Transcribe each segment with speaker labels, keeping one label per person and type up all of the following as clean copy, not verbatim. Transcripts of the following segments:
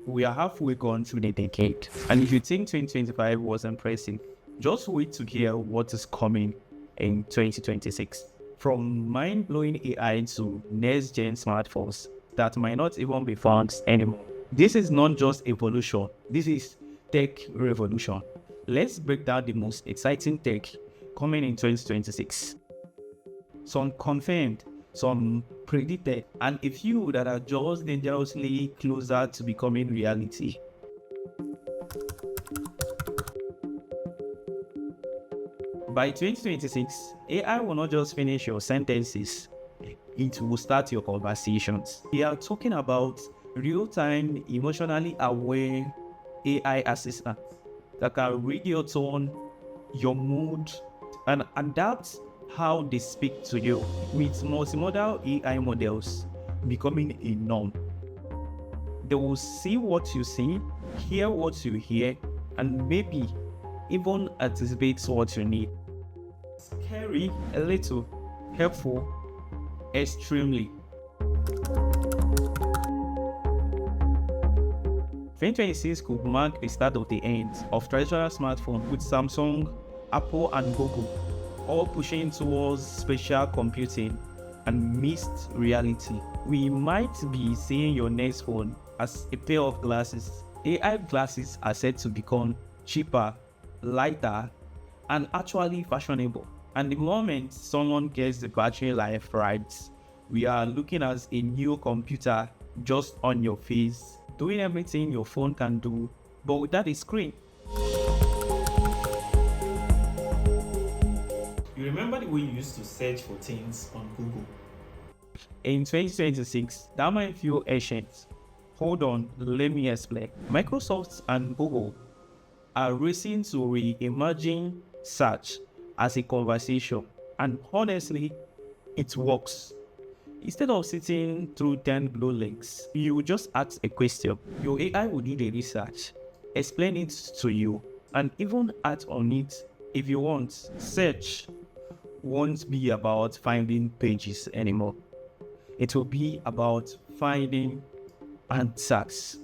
Speaker 1: we are halfway gone through the decade. And if you think 2025 was impressive, just wait to hear what is coming in 2026. From mind-blowing AI to next-gen smartphones that might not even be found anymore. This is not just evolution, this is tech revolution. Let's break down the most exciting tech coming in 2026. Some confirmed, some predicted, and a few that are just dangerously closer to becoming reality. By 2026, AI will not just finish your sentences, it will start your conversations. We are talking about real-time, emotionally aware AI assistants that can read your tone, your mood, and adapt how they speak to you, with multimodal AI models becoming a norm. They will see what you see, hear what you hear, and maybe even anticipate what you need. Scary, a little, helpful, extremely. 2026 could mark the start of the end of traditional smartphones, with Samsung, Apple, and Google all pushing towards spatial computing and mixed reality. We might be seeing your next phone as a pair of glasses. AI glasses are said to become cheaper, lighter, and actually fashionable. And the moment someone gets the battery life right, we are looking at a new computer just on your face, doing everything your phone can do, but without a screen. You remember the way you used to search for things on Google? In 2026, that might feel ancient. Hold on, let me explain. Microsoft and Google are racing to reimagine search as a conversation, and honestly, it works. Instead of sitting through 10 blue links, you just ask a question. Your AI will do the research, explain it to you, and even act on it if you want. Search won't be about finding pages anymore. It will be about finding answers.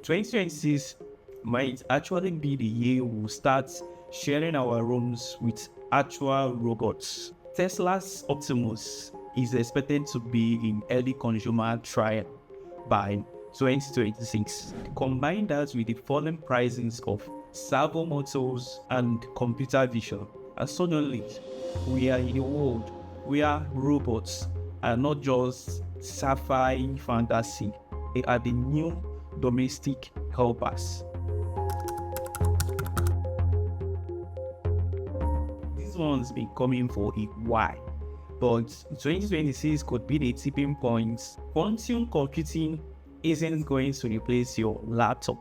Speaker 1: "2026 might actually be the year we'll start sharing our rooms with actual robots. Tesla's Optimus is expected to be in early consumer trial by 2026. Combine that with the falling prices of servo motors and computer vision, and suddenly we are in a world where robots are not just sci-fi fantasy, they are the new domestic helpers. This one's been coming for a while, but 2026 could be the tipping point. Quantum computing isn't going to replace your laptop,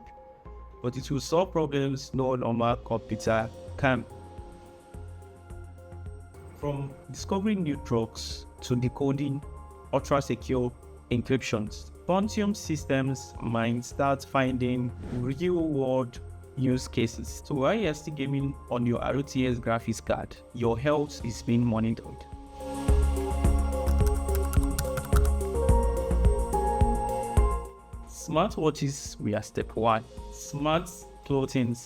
Speaker 1: but it will solve problems no normal computer can. From discovering new drugs to decoding ultra-secure encryptions, quantum systems might start finding real-world use cases. So while you're still gaming on your RTX graphics card, your health is being monitored. Smartwatches, we are step 1. Smart clothing,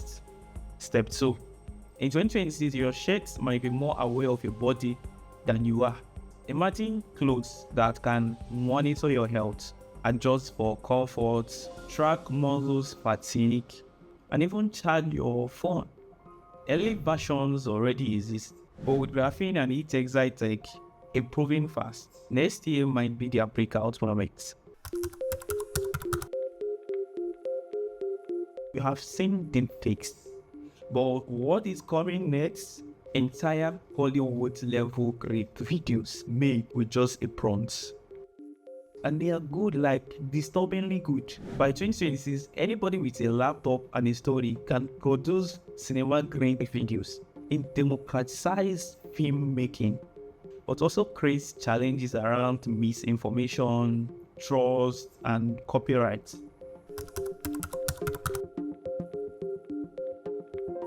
Speaker 1: step 2. In 2026, your shirts might be more aware of your body than you are. Imagine clothes that can monitor your health, adjust for comfort, track muscles fatigue, and even charge your phone. Early versions already exist, but with graphene and e-textile tech improving fast, next year might be their breakout moment. We have seen deepfakes, but what is coming next? Entire Hollywood level great videos made with just a prompt. And they are good, like disturbingly good. By 2026, anybody with a laptop and a story can produce cinema-grade videos. It democratizes filmmaking, but also creates challenges around misinformation, trust, and copyright.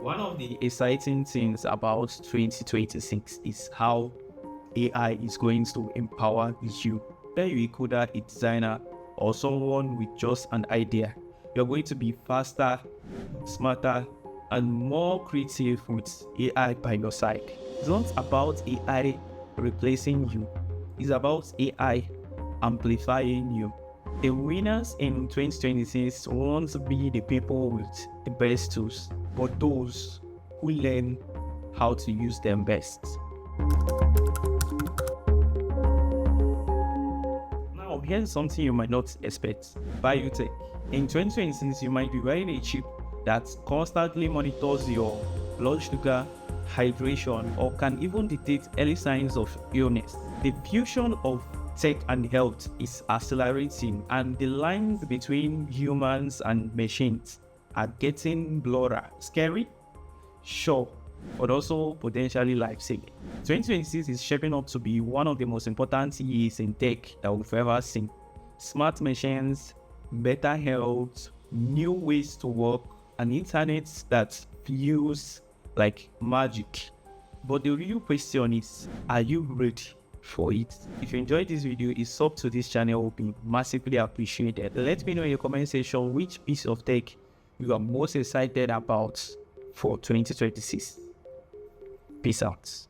Speaker 1: One of the exciting things about 2026 is how AI is going to empower you. Whether you're a coder, a designer, or someone with just an idea, you're going to be faster, smarter, and more creative with AI by your side. It's not about AI replacing you. It's about AI amplifying you. The winners in 2026 won't be the people with the best tools, but those who learn how to use them best. Now, here's something you might not expect. Biotech. In 2026, you might be wearing a chip that constantly monitors your blood sugar, hydration, or can even detect early signs of illness. The fusion of tech and health is accelerating, and the lines between humans and machines are getting blurred. Scary? Sure, but also potentially life-saving. 2026 is shaping up to be one of the most important years in tech that we've ever seen. Smart machines, better health, new ways to work, an internet that feels like magic. But the real question is, are you ready for it? If you enjoyed this video, a sub to this channel will be massively appreciated. Let me know in the comment section which piece of tech you are most excited about for 2026. Peace out.